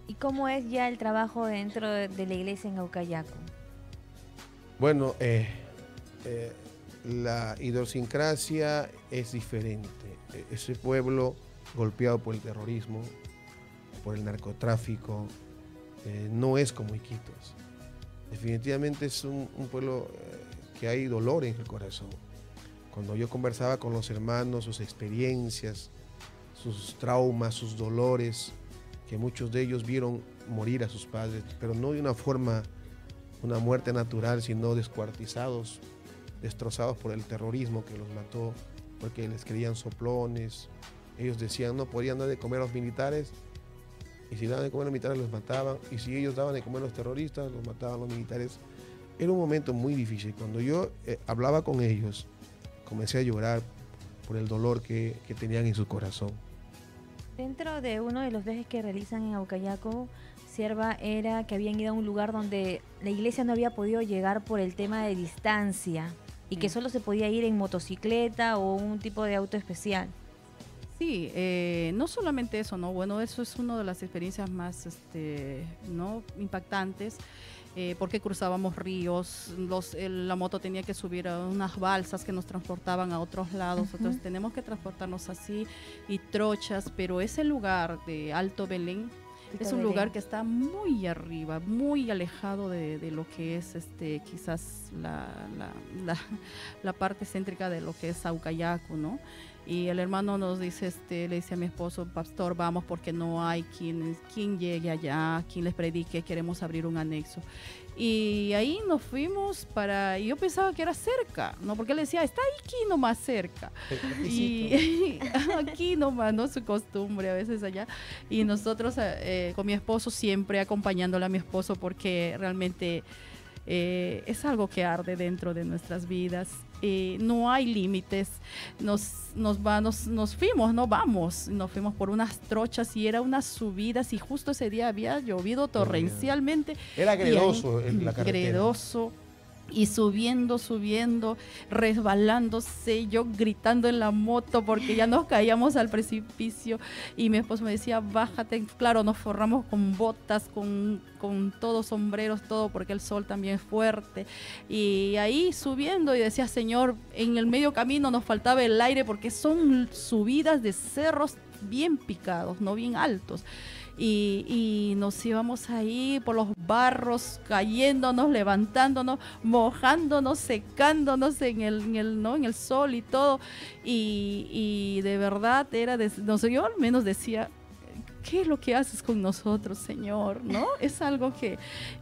¿Y cómo es ya el trabajo dentro de la iglesia en Ucayacu? Bueno, la idiosincrasia es diferente. Ese pueblo golpeado por el terrorismo, por el narcotráfico, no es como Iquitos. Definitivamente es un pueblo que hay dolor en el corazón. Cuando yo conversaba con los hermanos, sus experiencias, sus traumas, sus dolores, que muchos de ellos vieron morir a sus padres, pero no de una forma, una muerte natural, sino descuartizados, destrozados por el terrorismo que los mató, porque les creían soplones. Ellos decían no podían dar de comer a los militares, y si daban de comer a los militares los mataban, y si ellos daban de comer a los terroristas, los mataban los militares. Era un momento muy difícil. Cuando yo hablaba con ellos, comencé a llorar por el dolor que tenían en su corazón. Dentro de uno de los viajes que realizan en Ucayacu, Sierva, era que habían ido a un lugar donde la iglesia no había podido llegar por el tema de distancia y que solo se podía ir en motocicleta o un tipo de auto especial. Sí, no solamente eso, ¿no? Bueno, eso es una de las experiencias más ¿no? impactantes. Porque cruzábamos ríos, la moto tenía que subir a unas balsas que nos transportaban a otros lados, entonces tenemos que transportarnos así, y trochas, pero ese lugar de Alto Belén es un lugar que está muy arriba, muy alejado de lo que es quizás la parte céntrica de lo que es Ucayacu, ¿no? Y el hermano nos dice, le dice a mi esposo, pastor, vamos porque no hay quien llegue allá, quien les predique, queremos abrir un anexo. Y ahí nos fuimos y yo pensaba que era cerca, ¿no? Porque él decía, está aquí nomás cerca. Y aquí nomás, ¿no? Su costumbre a veces allá. Y nosotros con mi esposo siempre acompañándole a mi esposo porque realmente es algo que arde dentro de nuestras vidas. No hay límites, nos fuimos por unas trochas y era unas subidas y justo ese día había llovido torrencialmente. Era gredoso la carretera. Gredoso. Y subiendo, resbalándose, yo gritando en la moto porque ya nos caíamos al precipicio y mi esposo me decía, bájate. Claro, nos forramos con botas, con todo, sombreros, todo, porque el sol también es fuerte. Y ahí subiendo y decía, Señor, en el medio camino nos faltaba el aire porque son subidas de cerros bien picados, no bien altos. Y nos íbamos ahí por los barros, cayéndonos, levantándonos, mojándonos, secándonos en el sol y todo. Y de verdad yo al menos decía, ¿qué es lo que haces con nosotros, Señor? ¿No? Es algo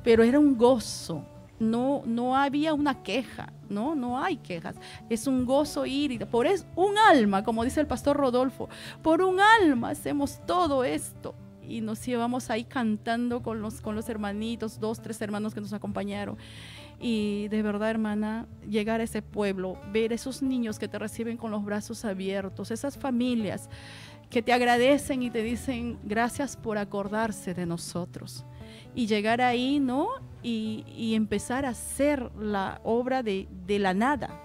pero era un gozo. No había una queja, no hay quejas, es un gozo ir, por un alma, como dice el pastor Rodolfo, por un alma hacemos todo esto. Y nos íbamos ahí cantando con los hermanitos, 2, 3 hermanos que nos acompañaron. Y de verdad, hermana, llegar a ese pueblo, ver esos niños que te reciben con los brazos abiertos, esas familias que te agradecen y te dicen gracias por acordarse de nosotros. Y llegar ahí, ¿no? Y empezar a hacer la obra de la nada.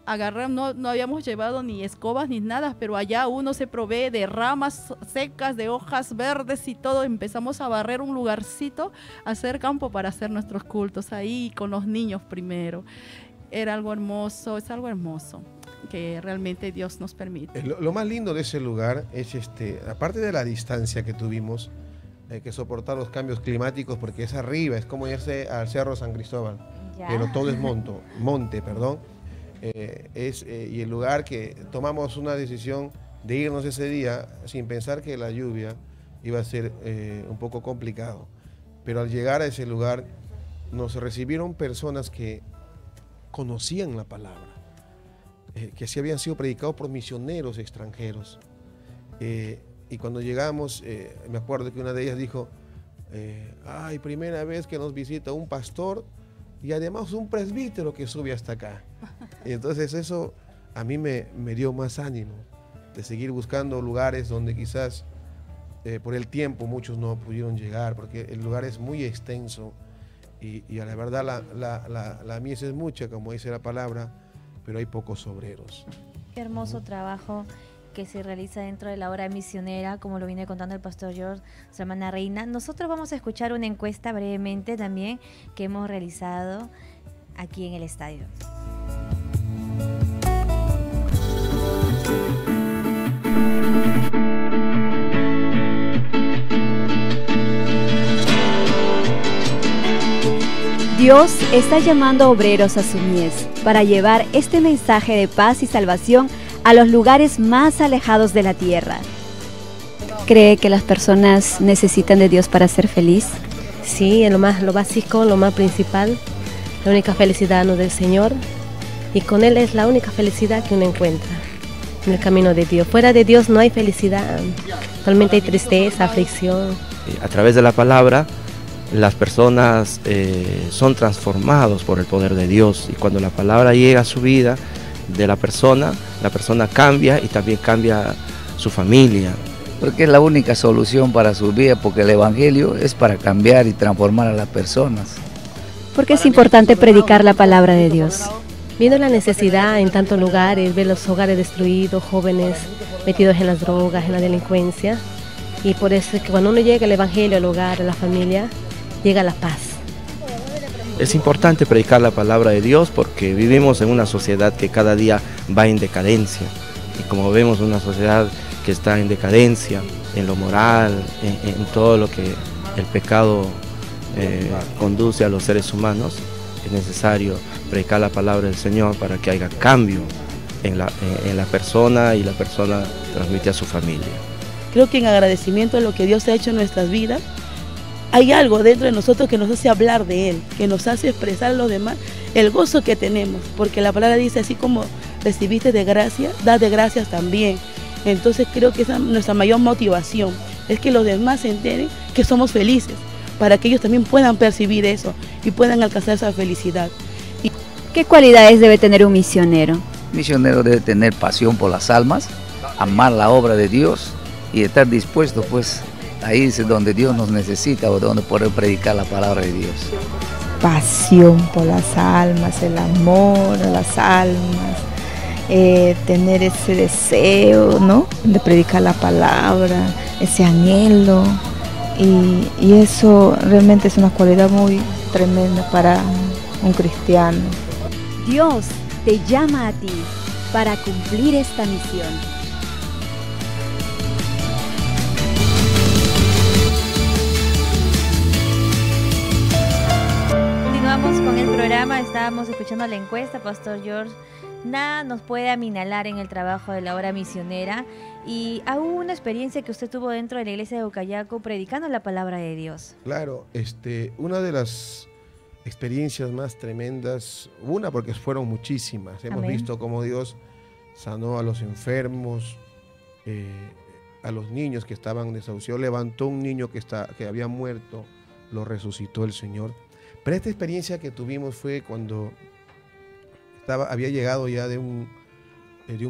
Agarrar, no habíamos llevado ni escobas ni nada, pero allá uno se provee de ramas secas, de hojas verdes y todo. Empezamos a barrer un lugarcito, a hacer campo para hacer nuestros cultos ahí con los niños primero. Era algo hermoso, es algo hermoso que realmente Dios nos permite. Lo más lindo de ese lugar es, aparte de la distancia que tuvimos, que soportar los cambios climáticos porque es arriba, es como irse al Cerro San Cristóbal, Ya. pero todo es monte, perdón. Y el lugar que tomamos una decisión de irnos ese día sin pensar que la lluvia iba a ser un poco complicado. Pero al llegar a ese lugar nos recibieron personas que conocían la palabra, que sí habían sido predicados por misioneros extranjeros. Y cuando llegamos, me acuerdo que una de ellas dijo, ay, primera vez que nos visita un pastor y además un presbítero que sube hasta acá. Y entonces eso a mí me dio más ánimo de seguir buscando lugares donde quizás por el tiempo muchos no pudieron llegar, porque el lugar es muy extenso y a la verdad la mies es mucha, como dice la palabra, pero hay pocos obreros. Qué hermoso trabajo que se realiza dentro de la obra misionera, como lo viene contando el pastor George, su hermana Reina. Nosotros vamos a escuchar una encuesta brevemente también que hemos realizado aquí en el estadio. Dios está llamando a obreros a su mies para llevar este mensaje de paz y salvación a los lugares más alejados de la tierra. ¿Cree que las personas necesitan de Dios para ser feliz? Sí, es lo básico, lo más principal. La única felicidad no del Señor, y con Él es la única felicidad que uno encuentra en el camino de Dios. Fuera de Dios no hay felicidad, solamente hay tristeza, aflicción. A través de la palabra, las personas son transformados por el poder de Dios, y cuando la palabra llega a su vida de la persona cambia y también cambia su familia. Porque es la única solución para su vida, porque el Evangelio es para cambiar y transformar a las personas. ¿Por qué es importante predicar la palabra de Dios? Viendo la necesidad en tantos lugares, ver los hogares destruidos, jóvenes metidos en las drogas, en la delincuencia, y por eso es que cuando uno llega al Evangelio, al hogar, a la familia, llega la paz. Es importante predicar la palabra de Dios porque vivimos en una sociedad que cada día va en decadencia, y como vemos una sociedad que está en decadencia, en lo moral, en todo lo que el pecado conduce a los seres humanos, es necesario predicar la palabra del Señor para que haya cambio en la persona, y la persona transmite a su familia. Creo que en agradecimiento a lo que Dios ha hecho en nuestras vidas, hay algo dentro de nosotros que nos hace hablar de Él, que nos hace expresar a los demás el gozo que tenemos, porque la palabra dice, así como recibiste de gracia, da de gracias también. Entonces creo que esa es nuestra mayor motivación, es que los demás se enteren que somos felices, para que ellos también puedan percibir eso y puedan alcanzar esa felicidad. ¿Qué cualidades debe tener un misionero? Un misionero debe tener pasión por las almas, amar la obra de Dios y estar dispuesto pues a irse donde Dios nos necesita o donde poder predicar la palabra de Dios. Pasión por las almas, el amor a las almas, tener ese deseo, ¿no?, de predicar la palabra, ese anhelo, y eso realmente es una cualidad muy tremenda para un cristiano. Dios te llama a ti para cumplir esta misión. Continuamos con el programa, estábamos escuchando la encuesta, Pastor George. Nada nos puede aminalar en el trabajo de la obra misionera, y hubo una experiencia que usted tuvo dentro de la iglesia de Ucayacu predicando la palabra de Dios. Claro, una de las experiencias más tremendas, porque fueron muchísimas. Hemos Amén. visto cómo Dios sanó a los enfermos, a los niños que estaban desahuciados, levantó un niño que había muerto, lo resucitó el Señor. Pero esta experiencia que tuvimos fue cuando había llegado ya de un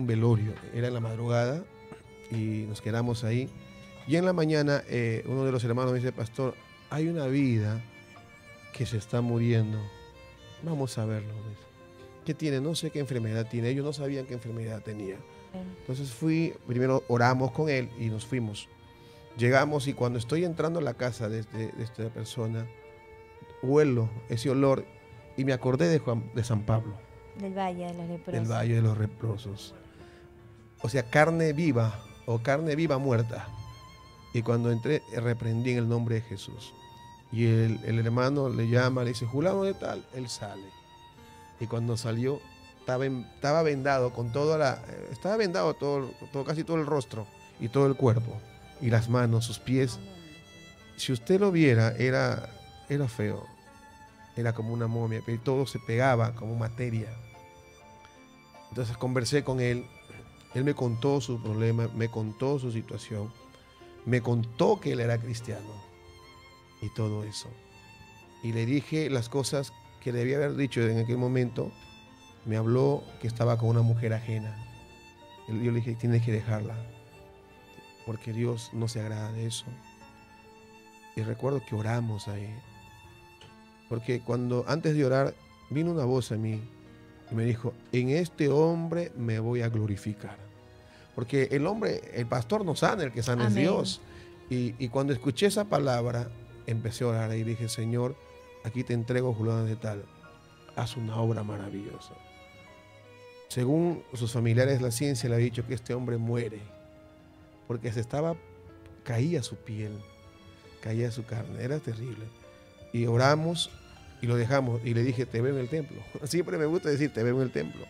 velorio, era en la madrugada y nos quedamos ahí. Y en la mañana uno de los hermanos me dice, pastor, hay una vida que se está muriendo, vamos a verlo. ¿Qué tiene? No sé qué enfermedad tiene. Ellos no sabían qué enfermedad tenía. Entonces primero oramos con él y nos fuimos. Llegamos y cuando estoy entrando a la casa de esta persona, huelo ese olor y me acordé de San Pablo. Del Valle de los Leprosos. Del Valle de los Leprosos. O sea, carne viva o carne viva muerta. Y cuando entré, reprendí en el nombre de Jesús. Y el hermano le llama, le dice, Julano de tal, él sale. Y cuando salió, estaba vendado con estaba vendado casi todo el rostro y todo el cuerpo. Y las manos, sus pies. Si usted lo viera, era feo. Era como una momia, pero todo se pegaba como materia. Entonces conversé con él. Él me contó su problema, me contó su situación. Me contó que él era cristiano. Y todo eso. Y le dije las cosas que le debía haber dicho en aquel momento. Me habló que estaba con una mujer ajena. Yo le dije, tienes que dejarla, porque Dios no se agrada de eso. Y recuerdo que oramos ahí, porque antes de orar, vino una voz a mí y me dijo, en este hombre me voy a glorificar. Porque el pastor no sana, el que sana es Dios. Y cuando escuché esa palabra, empecé a orar y dije, Señor, aquí te entrego Julano de tal, haz una obra maravillosa. Según sus familiares, la ciencia le ha dicho que este hombre muere, porque caía su piel, caía su carne, era terrible. Y oramos y lo dejamos, y le dije, te veo en el templo. Siempre me gusta decir, te veo en el templo.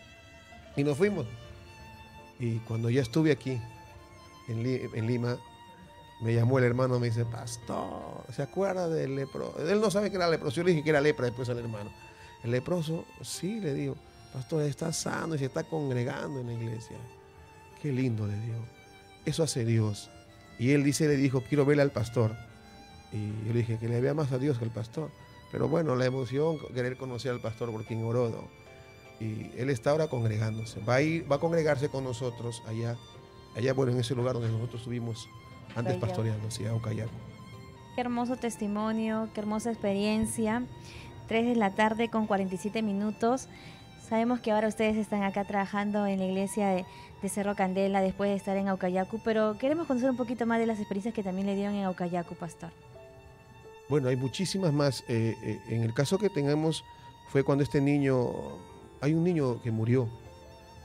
Y nos fuimos. Y cuando ya estuve aquí, en Lima, me llamó el hermano, me dice, pastor, ¿se acuerda del leproso? Él no sabe que era leproso. Yo le dije que era lepra después al hermano. El leproso, sí, le digo, pastor, está sano y se está congregando en la iglesia. Qué lindo, le digo. Eso hace Dios. Y él le dijo, quiero verle al pastor. Y yo le dije que le vea más a Dios que al pastor. Pero bueno, la emoción, querer conocer al pastor por quien oró, ¿no? Y él está ahora congregándose. Va a congregarse con nosotros allá, bueno, en ese lugar donde nosotros estuvimos antes pastoreando, sí, a Ucayacu. Qué hermoso testimonio, qué hermosa experiencia. 3 de la tarde con 47 minutos. Sabemos que ahora ustedes están acá trabajando en la iglesia de Cerro Candela después de estar en Ucayacu, pero queremos conocer un poquito más de las experiencias que también le dieron en Ucayacu, pastor. Bueno, hay muchísimas más. En el caso que tengamos fue cuando hay un niño que murió.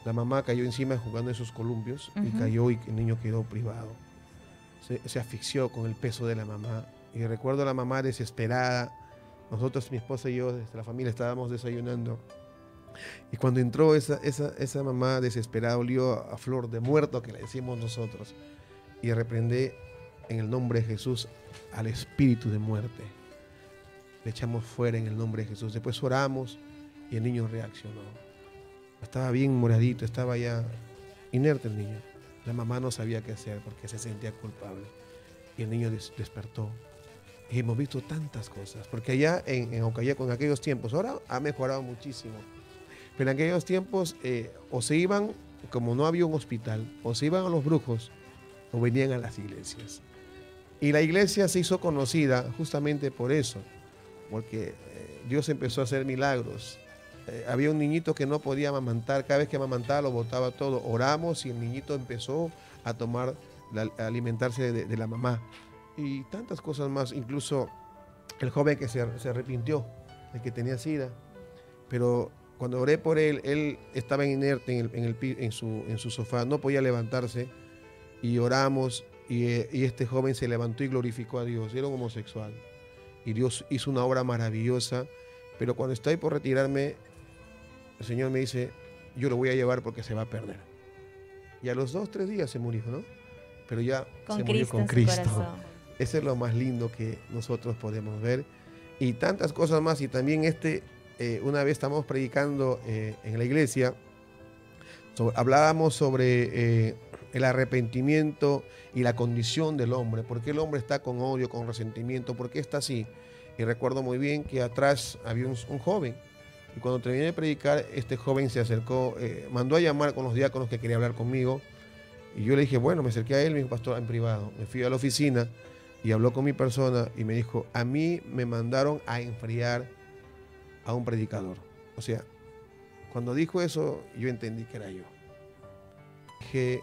La mamá cayó encima jugando esos columpios y cayó y el niño quedó privado. Se asfixió con el peso de la mamá. Y recuerdo a la mamá desesperada. Nosotros, mi esposa y yo, desde la familia, estábamos desayunando. Y cuando entró esa mamá desesperada, olió a flor de muerto, que le decimos nosotros. Y reprendí en el nombre de Jesús al espíritu de muerte. Le echamos fuera en el nombre de Jesús. Después oramos y el niño reaccionó. Estaba bien moradito, estaba ya inerte el niño. La mamá no sabía qué hacer porque se sentía culpable. Y el niño despertó. Y hemos visto tantas cosas. Porque allá en Ucayacu, en aquellos tiempos, ahora ha mejorado muchísimo. Pero en aquellos tiempos o se iban, como no había un hospital, o se iban a los brujos o venían a las iglesias. Y la iglesia se hizo conocida justamente por eso. Porque Dios empezó a hacer milagros. Había un niñito que no podía amamantar, cada vez que amamantaba lo botaba todo. Oramos y el niñito empezó a a alimentarse de la mamá. Y tantas cosas más, incluso el joven que se arrepintió, el que tenía SIDA. Pero cuando oré por él estaba inerte en su sofá, no podía levantarse. Y oramos y este joven se levantó y glorificó a Dios. Era un homosexual. Y Dios hizo una obra maravillosa. Pero cuando estoy por retirarme, el Señor me dice, yo lo voy a llevar porque se va a perder. Y a los 2-3 días se murió, ¿no? Pero ya se murió con Cristo. Eso es lo más lindo que nosotros podemos ver. Y tantas cosas más. Y también una vez estamos predicando en la iglesia, hablábamos sobre el arrepentimiento y la condición del hombre. ¿Por qué el hombre está con odio, con resentimiento? ¿Por qué está así? Y recuerdo muy bien que atrás había un joven. Y cuando terminé de predicar, este joven se acercó, mandó a llamar con los diáconos que quería hablar conmigo. Y yo le dije, bueno, me acerqué a él, me dijo, pastor, en privado. Me fui a la oficina y habló con mi persona y me dijo, a mí me mandaron a enfriar a un predicador. O sea, cuando dijo eso, yo entendí que era yo. Dije,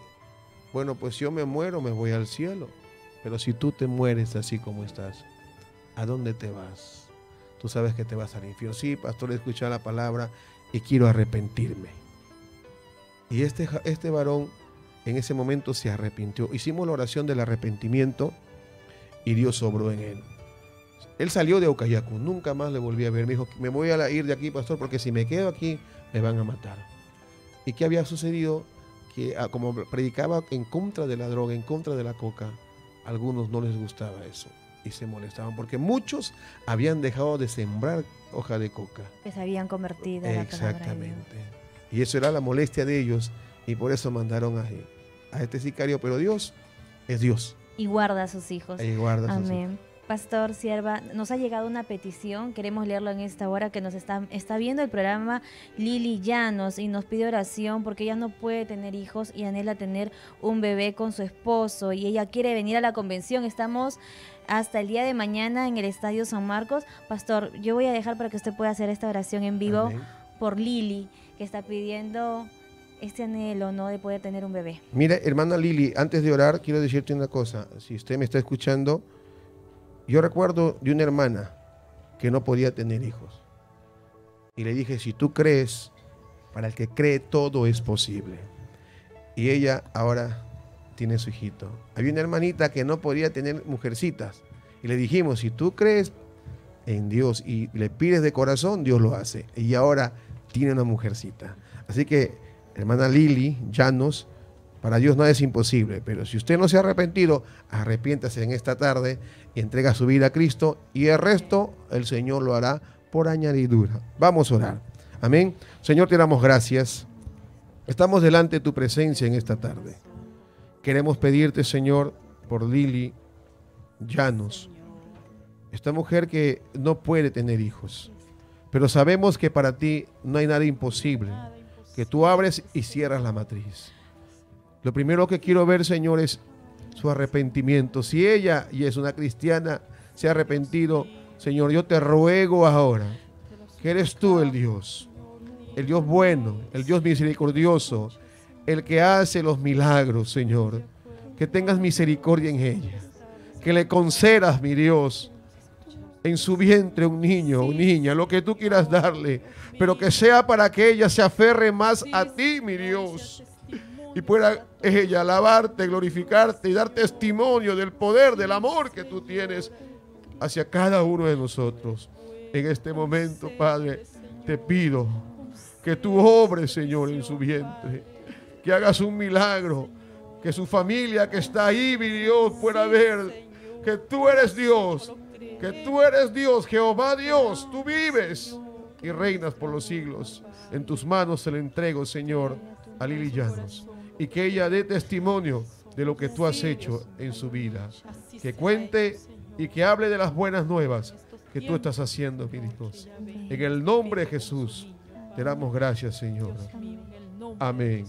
bueno, pues si yo me muero, me voy al cielo. Pero si tú te mueres así como estás, ¿a dónde te vas? Tú sabes que te vas al infierno. Sí, pastor, he escuchado la palabra y quiero arrepentirme. Y este varón en ese momento se arrepintió. Hicimos la oración del arrepentimiento y Dios obró en él. Él salió de Ocayacu, nunca más le volví a ver. Me dijo, me voy a ir de aquí, pastor, porque si me quedo aquí me van a matar. ¿Y qué había sucedido? Que como predicaba en contra de la droga, en contra de la coca, a algunos no les gustaba eso y se molestaban, porque muchos habían dejado de sembrar hoja de coca. Que se habían convertido a la palabra de Dios. Exactamente. Y eso era la molestia de ellos, y por eso mandaron a este sicario, pero Dios es Dios. Y guarda a sus hijos. Y guarda a sus Amén. Pastor, sierva, nos ha llegado una petición, queremos leerlo en esta hora, que nos está viendo el programa Lili Llanos, y nos pide oración porque ella no puede tener hijos y anhela tener un bebé con su esposo, y ella quiere venir a la convención. Estamos hasta el día de mañana en el Estadio San Marcos. Pastor, yo voy a dejar para que usted pueda hacer esta oración en vivo. Amén. Por Lili, que está pidiendo este anhelo, ¿no?, de poder tener un bebé. Mira, hermana Lili, antes de orar, quiero decirte una cosa. Si usted me está escuchando, yo recuerdo de una hermana que no podía tener hijos. Y le dije, si tú crees, para el que cree todo es posible. Y ella ahora tiene su hijito. Había una hermanita que no podía tener mujercitas. Y le dijimos, si tú crees en Dios y le pides de corazón, Dios lo hace. Y ahora tiene una mujercita. Así que, hermana Lili Llanos, para Dios nada es imposible, pero si usted no se ha arrepentido, arrepiéntase en esta tarde y entrega su vida a Cristo, y el resto el Señor lo hará por añadidura. Vamos a orar. Amén. Señor, te damos gracias. Estamos delante de tu presencia en esta tarde. Queremos pedirte, Señor, por Lili Llanos, esta mujer que no puede tener hijos, pero sabemos que para ti no hay nada imposible, que tú abres y cierras la matriz. Lo primero que quiero ver, Señor, es su arrepentimiento. Si ella, y es una cristiana, se ha arrepentido, Señor, yo te ruego ahora que eres tú el Dios bueno, el Dios misericordioso, el que hace los milagros, Señor. Que tengas misericordia en ella, que le concedas, mi Dios, en su vientre un niño o niña, lo que tú quieras darle, pero que sea para que ella se aferre más a ti, mi Dios, y pueda ella alabarte, glorificarte y dar testimonio del poder, del amor que tú tienes hacia cada uno de nosotros. En este momento, Padre, te pido que tú obres, Señor, en su vientre, que hagas un milagro, que su familia que está ahí, mi Dios, pueda ver que tú eres Dios, Jehová Dios, tú vives y reinas por los siglos. En tus manos se le entrego, Señor, a Lili Llanos, y que ella dé testimonio de lo que tú has hecho en su vida, que cuente y que hable de las buenas nuevas que tú estás haciendo, mi Dios. En el nombre de Jesús te damos gracias, Señor. Amén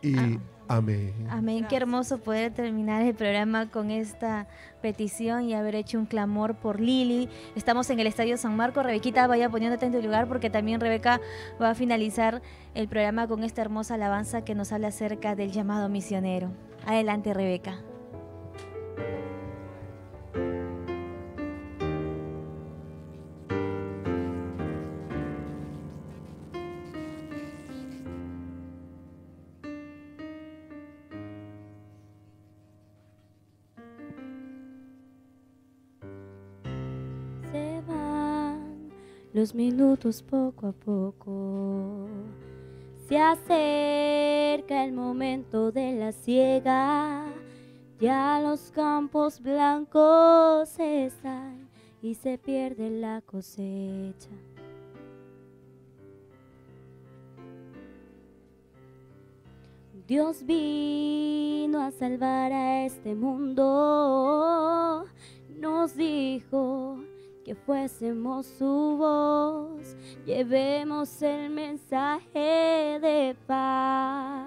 y amén. Amén. Qué hermoso poder terminar el programa con esta petición y haber hecho un clamor por Lili. Estamos en el Estadio San Marcos. Rebequita, vaya poniéndote en tu lugar, porque también Rebeca va a finalizar el programa con esta hermosa alabanza que nos habla acerca del llamado misionero. Adelante, Rebeca. Los minutos poco a poco, se acerca el momento de la siega, ya los campos blancos están y se pierde la cosecha. Dios vino a salvar a este mundo, nos dijo que fuésemos su voz, llevemos el mensaje de paz,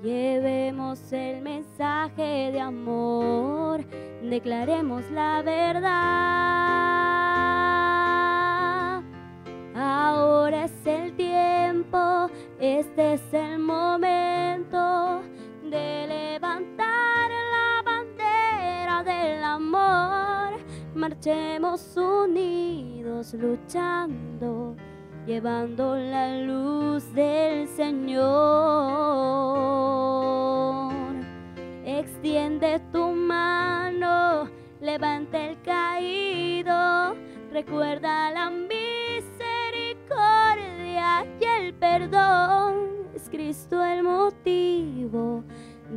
llevemos el mensaje de amor, declaremos la verdad. Ahora es el tiempo, este es el momento de levantar la bandera del amor. Marchemos unidos luchando, llevando la luz del Señor. Extiende tu mano levanta el caído, recuerda la misericordia y el perdón. Es Cristo el motivo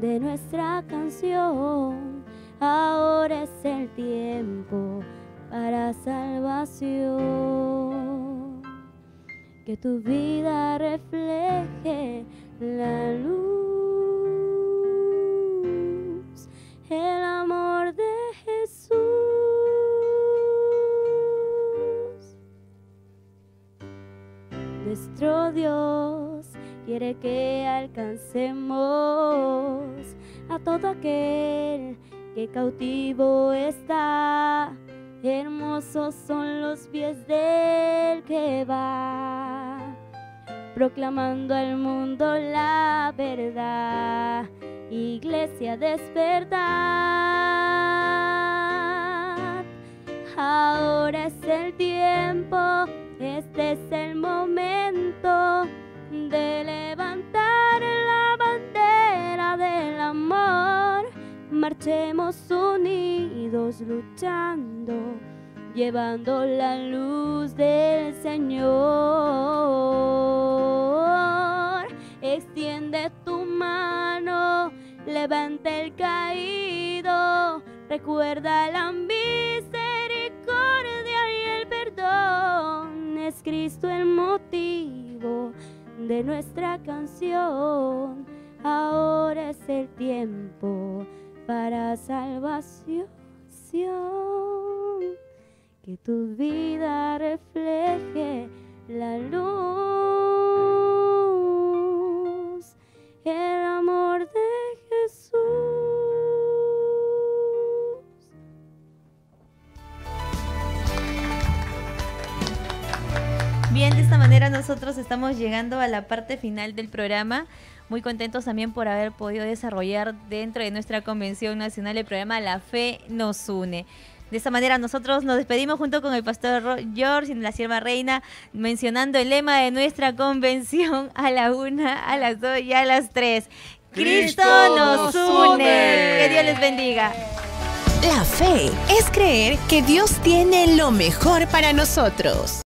de nuestra canción. Ahora es el tiempo para salvación. Que tu vida refleje la luz, el amor de Jesús. Nuestro Dios quiere que alcancemos a todo aquel que cautivo está. Hermosos son los pies del que va, proclamando al mundo la verdad. Iglesia, despertad. Ahora es el tiempo, este es el momento de levantar la bandera del amor. Marchemos unidos luchando, llevando la luz del Señor. Extiende tu mano, levanta el caído, recuerda la misericordia y el perdón. Es Cristo el motivo de nuestra canción. Ahora es el tiempo para salvación. Que tu vida refleje la luz, el amor de Jesús. Bien, de esta manera nosotros estamos llegando a la parte final del programa. Muy contentos también por haber podido desarrollar dentro de nuestra Convención Nacional el programa La Fe Nos Une. De esta manera nosotros nos despedimos junto con el pastor George y la sierva Reina, mencionando el lema de nuestra convención a la 1, a las 2 y a las 3. ¡Cristo nos une! Que Dios les bendiga. La fe es creer que Dios tiene lo mejor para nosotros.